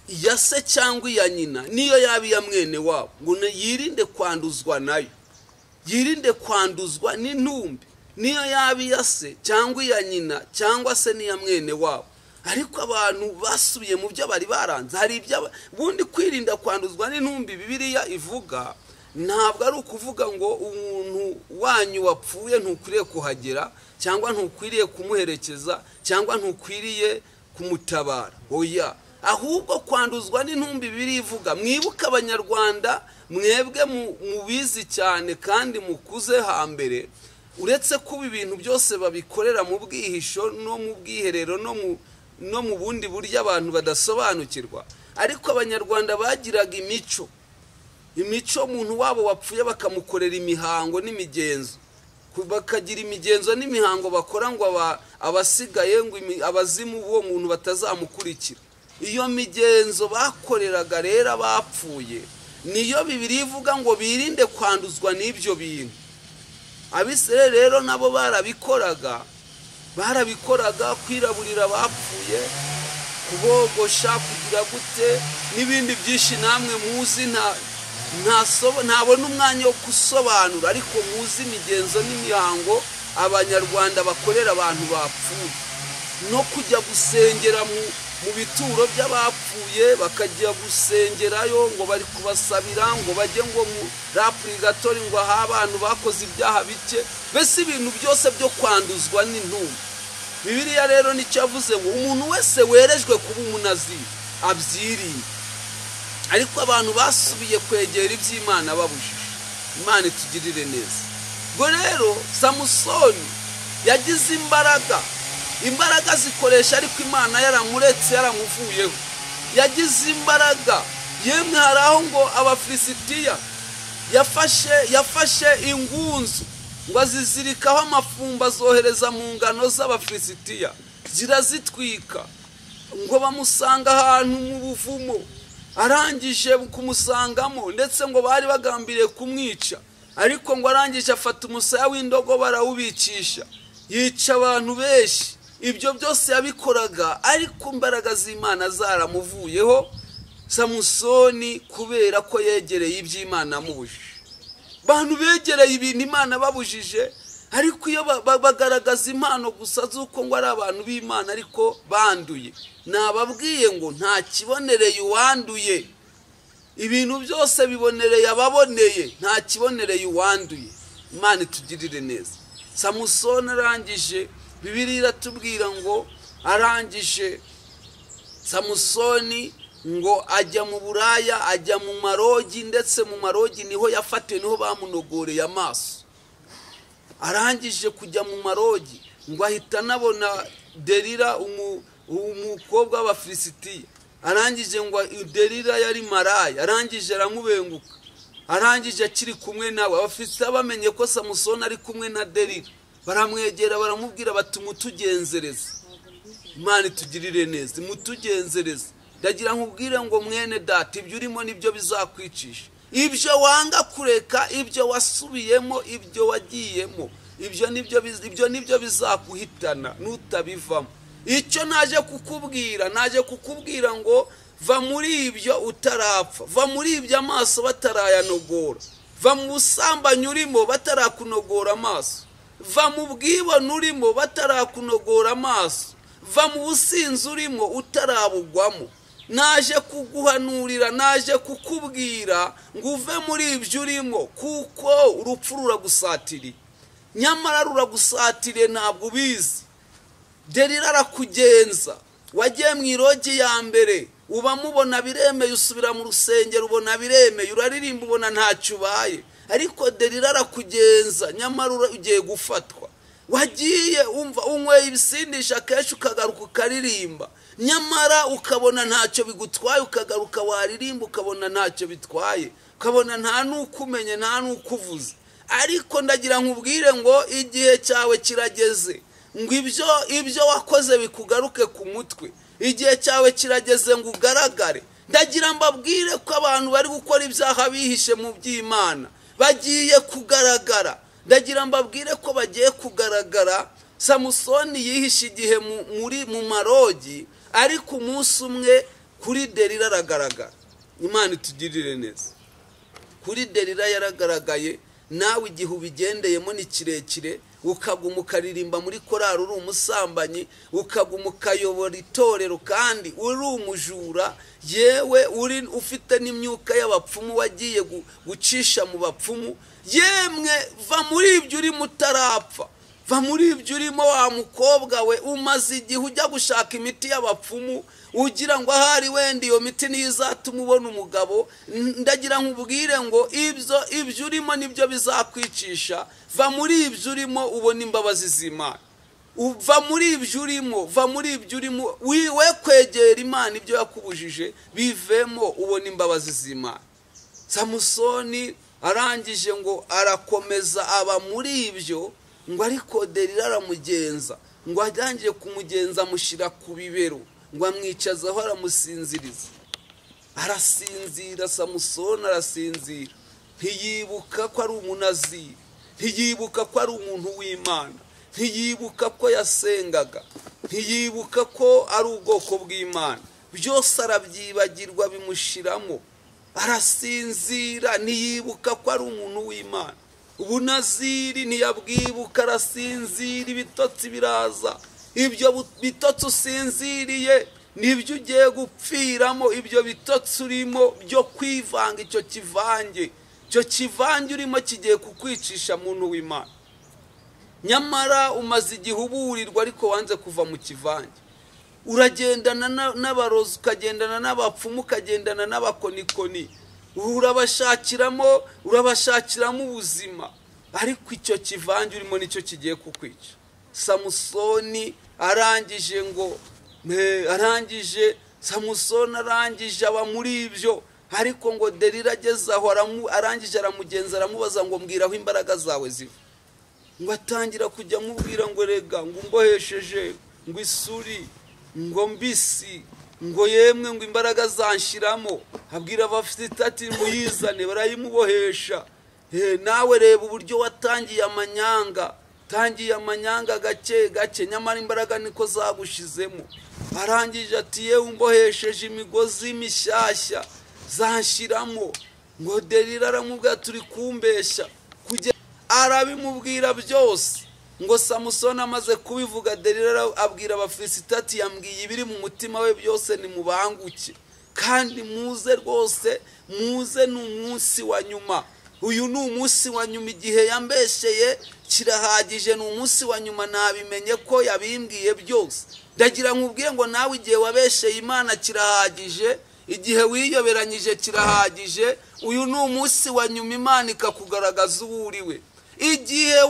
ya se cyangwa iya nyina, niyo yaba iya mwene wabo, ngo yirinde kwanduzwa nayo. Yirinde kwanduzwa n'intumbi niyo yaba iya se cyangwa iya nyina cyangwa se n'iya mwene wabo. Ariko abantu basubiye mu byo bari baranze. Hari ibyo bundi kwirinda kwanduzwa n'intumbi Bibiliya ivuga, ntabwo ari ukuvuga ngo umuntu wanyu wapfuye ntukwiriye kuhagera, cyangwa ntukwiriye kumuherekeza, cyangwa ntukwiriye kumutabara. Oya, ahubwo kwanduzwa n'intumbi Bibiliya ivuga, mwibuke Abanyarwanda, mwebwe mubizi cyane kandi mukuze hambere, uretse kuba ibintu byose babikorera mu bwihisho no mu bwiherero no mu bundi buryo abantu badasobanukirwa. Ariko Abanyarwanda bagiraga imico umuntu wabo wapfuye bakamukorera imihango n'imigenzo, bakagira imigenzo n'imihango bakora ngo abasigaye ngo abazimu b'uwo muntu batazamukurikira. Iyo migenzo bakoreraga rero abapfuye niyo Bibiliya ivuga ngo birinde kwanduzwa n'ibyo bintu. Abisirayeli rero nabo barabikoraga kwiraburira abapfuye, kubogosha, kugira gute n'ibindi byinshi namwe muzi. Ntabona umwanya wo gusobanura, ariko muzi imigenzo n'imihango Abanyarwanda bakorera abantu bapfuye, no kujya gusengera mu bituro by'abapfuye, bakajya gusengerayo ngo bari kubasabira, ngo bajye ngo mu rapurigatori, ngo aha abantu bakoze ibyaha bike, bese ibintu byose byo kwanduzwa n'intumbi. Bibiliya rero nicyo yavuze ngo umuntu wese werejwe kuba umunaziri abyirinde. Ariko abantu basubiye kwegera iby'Imana babujije. Imana itugirire neza. Ubwo rero Samusoni yagize imbaraga zikoresha, ariko Imana yaramuretse, yaramuvuyeho. Yagize imbaraga, yemwe hari aho ngo Abafilisitiya yafashe ingunzu ngo azizirikaho amafumba, zohereza mu ngano z'Abafilisitiya, zirazitwika, ngo bamusanga ahantu mu buvumo. Arangije kumusangamo, ndetse ngo bari bagambiriye kumwica, ariko ngo arangije afata umusaya w'indogo barawubicisha, yica abantu benshi. Ibyo byose yabikoraga, ariko imbaraga z'Imana zaramuvuyeho Samusoni, kubera ko yegereye iby'Imana amubujije. Abantu begereye ibintu Imana babujije, ariko iyo bagaragaza impano gusa z'uko ngo ari abantu b'Imana, ariko banduye. Nababwiye ngo nta kibonereye uwanduye, ibintu byose bibonereye ababoneye, nta kibonereye uwanduye. Imana itugirire neza. Samusoni arangije, Bibiliya iratubwira ngo arangije Samusoni ngo ajya mu buraya, ajya mu marogi, ndetse mu marogi niho yafatiwe, niho bamunogoreye amaso. Arangije kujya mu marogi, ngo ahita anabona Delila, umukobwa w'Abafilisitiya. Arangije ngo Delila yari maraya, arangije aramubenguka. Arangije akiri kumwe nawe, Abafilisitiya bamenye ko Samusoni ari kumwe na Delila, baramwegera baramubwira bati mutugenzereze. Imana itugirire neza, mutugenzereze. Ndagira nkubwire ngo mwene data, ibyo urimo nibyo bizakwicisha. Ibyo wanga kureka, ibyo wasubiyemo, ibyo wagiyemo, ibyo nibyo bizakuhitana nutabivamo. Icyo naje kukubwira ngo va muri ibyo utarapfa, va muri ibyo amaso batarayanogora, va mu busambanyi urimo batarakunogora amaso, va mu bwibone urimo batarakunogora amaso, va mu businzi urimo utarabugwamo. Naje kuguhanurira, naje kukubwira ngo uve muri ibyo urimo, kuko urupfu ruragusatiriye. Nyamara ruragusatiriye ntabwo ubizi. Delila arakugenza, wagiye mu irogi ya mbere uba mubona biremeye, usubira mu rusengero ubona biremeye, uraririmba ubona ntacyo ubaye, ariko Delila arakugenza, nyamara ugiye gufatwa. Wagiye umva unyweye ibisindisha kenshi ukagaruka ukaririmba, nyamara ukabona ntacyo bigutwaye, ukagaruka waririmba ukabona ntacyo bitwaye, ukabona nta nukumenye nta nukuvuze. Ariko ndagira nkubwire ngo igihe cyawe kirageze, ngo ibyo wakoze bikugaruke ku mutwe. Igihe cyawe kirageze ngo ugaragare. Ndagira mbabwire ko abantu bari gukora ibyaha bihishe mu by'Imana bagiye kugaragara. Ndagira mbabwire ko bagiye kugaragara. Samusoni yihishe igihe mu marogi, ariko umunsi umwe kuri Delila aragaragara. Imana itugirire neza. Kuri Delila yaragaragaye. Nawe igihe ubigendeyemo ni kirekire, ukaguma ukaririmba muri korari uri umusambanyi, ukaguma ukayobora itorero kandi uri umujura, yewe uri ufite n'imyuka y'abapfumu wagiye gucisha mu bapfumu, yemwe va muri ibyo urimo utarapfa, va muri ibyo urimo wa mukobwa we. Umaze igihe ujya gushaka imiti y'abapfumu ugira ngo ahari wenda iyo miti niyo izatuma ubona umugabo. Ndagira nkubwire ngo ibyo urimo nibyo bizakwicisha. Va muri ibyo urimo ubona imbabazi z'Imana. Va muri ibyo urimo, va muri ibyo urimo, we kwegera Imana ibyo yakubujije bivemo, ubona imbabazi z'Imana. Samusoni arangije ngo arakomeza aba muri ibyo, ngo ariko Delila aramugenza, ngo ajyangiye kumugenza amushyira ku bibero, ngo amwicazaho aramusinziriza. Arasinzira, Samusoni arasinzira, ntiyibuka ko ari umunaziri, ntiyibuka ko ari umuntu w'Imana, ntiyibuka ko yasengaga, ntiyibuka ko ari ubwoko bw'Imana. Byose arabyibagirwa bimushiramo. Arasinzira, ntiyibuka ko ari umuntu w'Imana. Ubunaziri ntiyabwibuka, arasinzira, ibitotsi biraza. Ibyo bitotsi usinziriye nibyo ugiye gupfiramo. Ibyo bitotsi urimo byo kwivanga, icyo kivange urimo kigiye kukwicisha muntu w'Imana. Nyamara umaze igihe uburirwa ariko wanze kuva mu kivange. Uragendana n'abarozi, ukagendana n'abapfumu, ukagendana n'abakonikoni, urabashakiramo ubuzima, ariko icyo kivange urimo nicyo kigiye kukwica. Samusoni arangije Samusoni arangije aba muri ibyo, ariko ngo Delila ageze aho arangije aramugenza, aramubaza ngo mbwira aho imbaraga zawe ziva. Ngo atangira kujya amubwira ngo rega, ngo mbohesheje, ngo isuri, ngo mbisi, ngo yemwe ngo imbaraga zanshiramo. Abwira abafite itati muyizane, barayimubohesha. Nawe reba uburyo watangiye amanyanga, gake gake, nyamara imbaraga niko zagushizemo. Arangije ati yewe umbohesheje imigozi mishyashya zanshiramo. Ngo Delila aramubwira turi kumbeshya, arabimubwira byose. Ngo Samusoni amaze kubivuga, Delila abwira abafilisitati, yambwiye ibiri mu mutima we byose nimubanguke, kandi muze rwose, muze ni umunsi wa nyuma. Uyu ni umunsi wa nyuma, igihe yambesheye kirahagije, ni umunsi wa nyuma, nabimenye ko yabimbwiye byose. Ndagira nkubwiye ngo nawe igihe wabesheye Imana kirahagije, igihe wiyoberanyije kirahagije. Uyu ni umunsi wa nyuma, Imana ikakugaragaza uwo uriwe. Igihe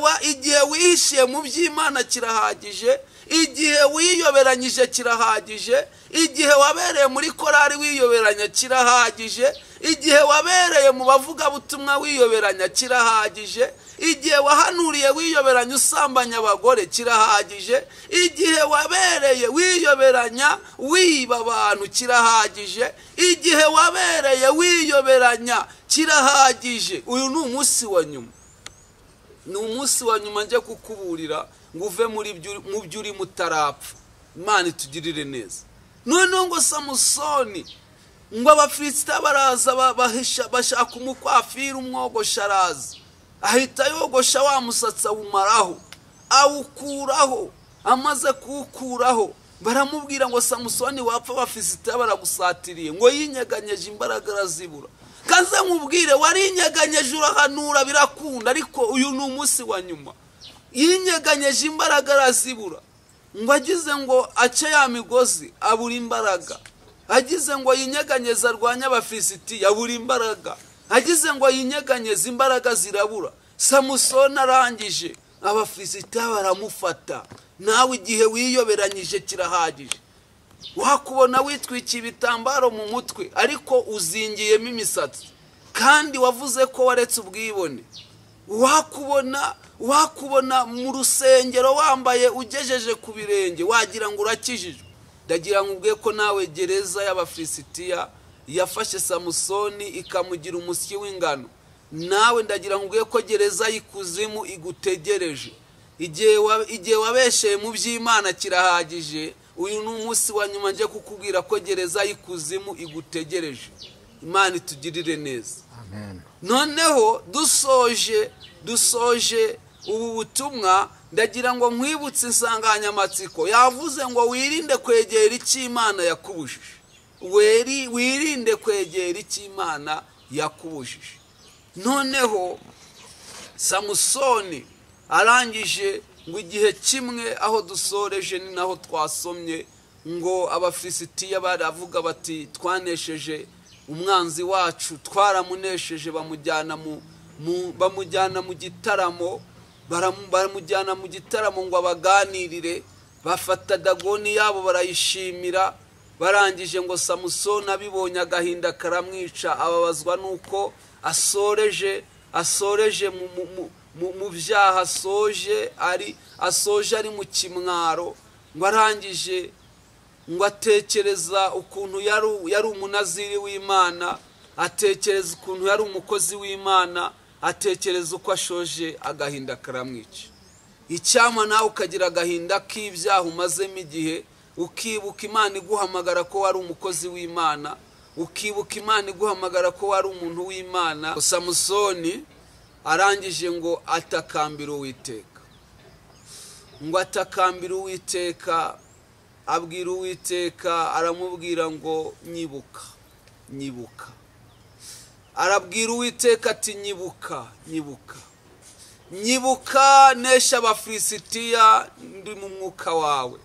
wihishiye mu by'Imana kirahagije, igihe wiyoberanyije kirahagije, igihe wabereye muri korari wiyoberanya kirahagije, igihe wabereye mu bavugabutumwa wiyoberanya kirahagije, igihe wahanuriye wiyoberanya usambanya abagore kirahagije, igihe wabereye wiyoberanya wiba abantu kirahagije, igihe wabereye wiyoberanya kirahagije. Uyu ni umunsi wa nyuma, ni umunsi wa nyuma nje kukuburira ngo uve mu byo uri mutarapfa. Imana itugirire neza. None ngo Samusoni ngo abafilisitiya baraza bashaka umukwafiri umwogosha araza ahita yogosha wa musatsi awumaraho awukuraho. Amaze kuwukuraho baramubwira ngo Samusoni wapfa abafilisitiya baragusatiriye, ngo yinyeganyeje imbaraga arazibura. Kaze nkubwire warinyeganyeje urahanura birakunda, ariko uyu ni umunsi wa nyuma. Yinyeganyeje imbaraga arazibura, ngo agize ngo ace ya migozi abura imbaraga. Agize ngo yinyeganyeze arwanya abafilisitiya abura imbaraga. Agize ngo yinyeganyeze imbaraga zirabura. Samusoni arangije abafilisitiya baramufata. Nawe igihe wiyoberanyije kirahagije. Wakubona witwikiye ibitambaro mu mutwe ariko uzingiyemo imisatsi, kandi wavuze ko waretse ubwibone. Wakubona mu rusengero wambaye ugejeje ku birenge wagira ngo urakijijwe. Ndagira ngo ubwe ko nawe gereza y'abafilisitiya yafashe Samusoni ikamugira umusyi w'ingano. Nawe ndagira ngo ubwe ko gereza y'ikuzimu igutegereje. Igihe wabesheye mu by'Imana kirahagije. Uyu ni umunsi wa nyuma nje kukubwira ko gereza y'ikuzimu igutegereje. Imana itugirire neza. Amen. Noneho dusoje ubu butumwa, ndagira ngo nkwibutse insanganyamatsiko. Yavuze ngo wirinde kwegera icyo Imana yakubujije. Wirinde kwegera icyo Imana yakubujije. Noneho Samusoni arangije ngo igihe kimwe aho dusoreje ni naho twasomye ngo abafilisitiya baravuga bati twanesheje umwanzi wacu, twaramunesheje. Bamujyana mu gitaramo, baramujyana mu gitaramo ngo abaganirire. Bafata Dagoni yabo barayishimira. Barangije ngo Samusoni abibonye agahinda karamwica, ababazwa nuko asoreje mu byaha, asoje ari mu kimwaro. Ngo arangije ngo atekereza ukuntu yari umunaziri w'Imana, atekereza ukuntu yari umukozi w'Imana, atekereza uko ashoje agahinda karamwica. Icyama nawe ukagira agahinda k'ibyaha umazemo igihe, ukibuka Imana iguhamagara ko wari umukozi w'Imana, ukibuka Imana iguhamagara ko wari umuntu w'Imana. Samusoni arangije ngo atakambira Uwiteka. Ngo atakambira Uwiteka, abwira Uwiteka, aramubwira ngo nyibuka. Arabwira Uwiteka ati nyibuka nesha abafilisitiya ndi mu mwuka wawe.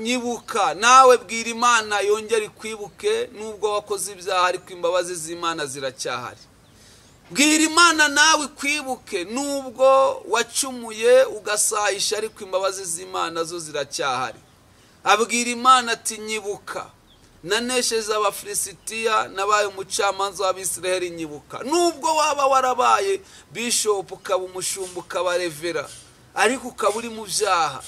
Nyibuka nawe bwira Imana yongere ikwibuke, nubwo wakoze ibyaha ariko imbabazi z'Imana ziracyahari. Bwira Imana nawe ikwibuke, nubwo wacumuye ugasahisha ariko imbabazi z'Imana zo ziracyahari. Abwira Imana ati nyibuka, nanesheje abafilisitiya, nabaye umucamanza w'Abisiraheli, nyibuka. Nubwo waba warabaye bishop, ukaba umushumba, ukaba revera, ariko ukaba uri mu byaha,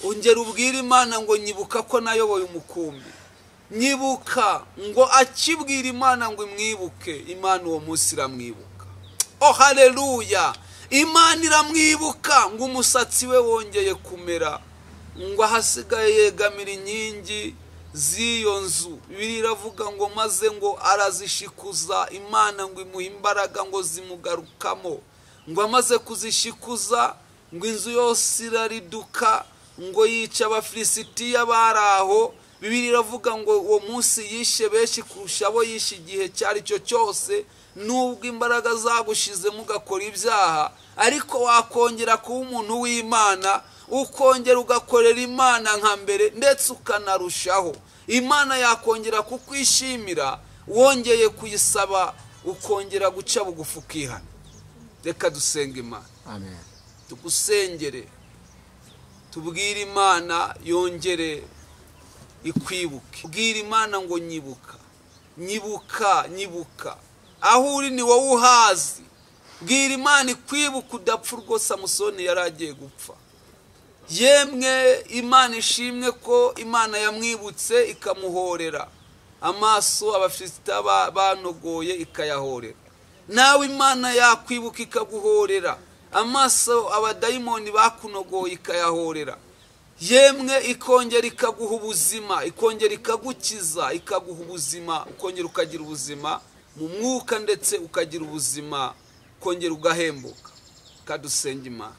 ongera ubwira Imana ngo nyibuka ko nayoboye umukumbi. Nyibuka. Ngo akibwira Imana ngo imwibuke, Imana uwo munsi iramwibuka. Oh haleluya! Imana iramwibuka, ngo umusatsi we wongeye kumera, ngo ahasigaye yegamira inkingi z'iyo nzu. Biravuga ngo maze ngo arazishikuza, Imana ngo imuha imbaraga ngo zimugarukamo. Ngo amaze kuzishikuza, ngo inzu yose irariduka, ngo yica abafilisitiya baraho. Biravuga ngo uwo munsi yishe benshi kurusha abo yishe igihe cyari cyo cyose. Nubwo imbaraga zagushizemo ugakora ibyaha, ariko wakongera kuba umuntu w'Imana, ukongera ugakorera Imana nka mbere, ndetse ukanarushaho. Imana yakongera kukwishimira wongeye kuyisaba, ukongera guca bugufi ukihana. Reka dusenge Imana. Amen. Tugusengere, tubwire Imana yongere ikwibuke. Bwira Imana ngo nyibuka. Aho uri ni wowe uhazi. Bwira Imana ikwibuka udapfa urwo Samusoni yaragiye gupfa. Yemwe Imana ishimwe ko Imana yamwibutse ikamuhorera. Amaso abafilisitiya banogoye ikayahorera. Nawe Imana yakwibuka ikaguhorera. Amaso abadayimoni bakunogoye ikayahorera. yemwe ikongera ikaguha ubuzima, ikongera ikagukiza, ikaguha ubuzima, ukongera ukagira ubuzima mu mwuka ndetse ukagira ubuzima, ukongera ugahembuka. Kadusenga Imana.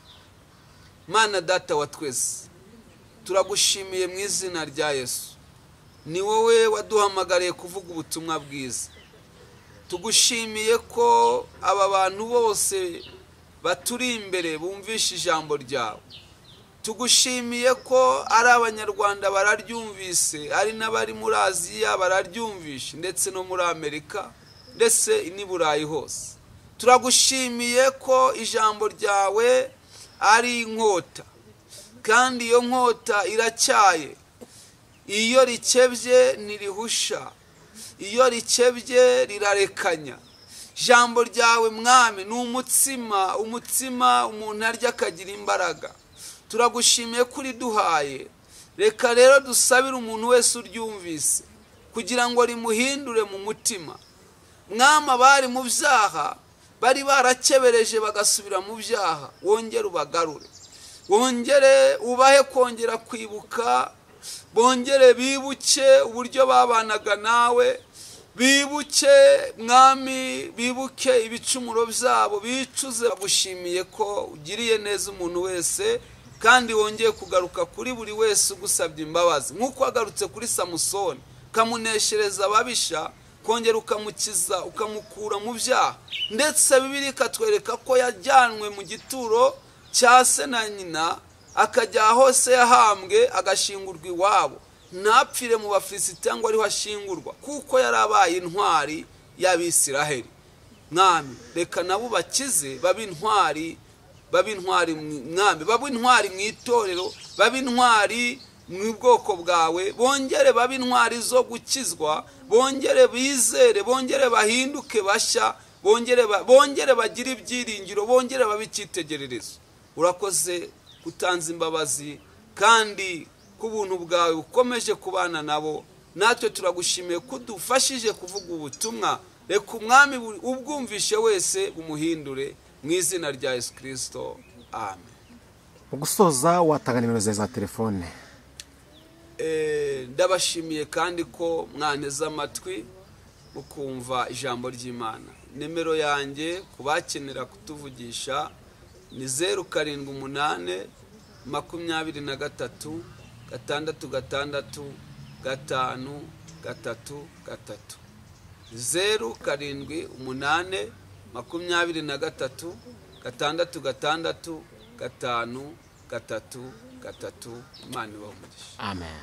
Mana Data wa twese, turagushimiye mu izina rya Yesu. Ni wowe waduhamagariye kuvuga ubutumwa bwiza. Tugushimiye ko aba bantu bose baturi imbere bumvisha ijambo ryawe. Tugushimiye ko ari abanyarwanda bararyumvise, ari n'abari muri Aziya bararyumvisha, ndetse no muri Amerika ndetse n'i Burayi hose. Turagushimiye ko ijambo ryawe ari inkota, kandi iyo nkota iracyaye. Iyo rikebye ntirihusha, iyo rikebye rirarekanya. Ijambo ryawe Mwami ni umutsima, umutsima umuntu arya akagira imbaraga. Turagushimiye ko uriduhaye. Reka rero dusabire umuntu wese uryumvise kugira ngo rimuhindure mu mutima. Mwami, abari mu byaha bari barakebereje bagasubira mu byaha, wongere ubagarure, wongere ubahe kongera kwibuka, bongere bibuke uburyo babanaga nawe, bibuke Mwami, bibuke ibicumuro byabo, bicuze. Bagushimiye ko ugiriye neza umuntu wese, kandi wongeye kugaruka kuri buri wese ugusabye imbabazi, nk'uko wagarutse kuri Samusoni ukamuneshereza ababisha, kongera ukamukiza, ukamukura mu byaha. Ndetse Bibiliya ikatwereka ko yajyanwe mu gituro cya se na nyina, akajya hose yahambwe, agashingurwa iwabo, ntapfire mu Bafilisitiya ngo ariho ashingurwa, kuko yari abaye intwari y'Abisiraheli. Mwami, reka nabo bakize, babe intwari, Mwami, babe intwari mu itorero, babe intwari mu bwoko bwawe, bongere babe intwari zo gukizwa, bongere bizere, bongere bahinduke bashya, bongere bagire ibyiringiro, bongere babe icyitegererezo. Urakoze kutanza imbabazi, kandi ku buntu bwawe ukomeje kubana nabo. Natwe turagushimiye ko udufashije kuvuga ubutumwa. Reka Umwami ubwumvishe wese bumuhindure, mu izina rya Yesu Kristo, amen. Mu gusoza watanga nimero za telefone. Ndabashimiye kandi ko mwaneze amatwi mukumva ijambo ry'Imana. Nimero yanjye kubakenera kutuvugisha ni 078 23 666 533 078 23 666 533. Imana ibahe umugisha. Amen.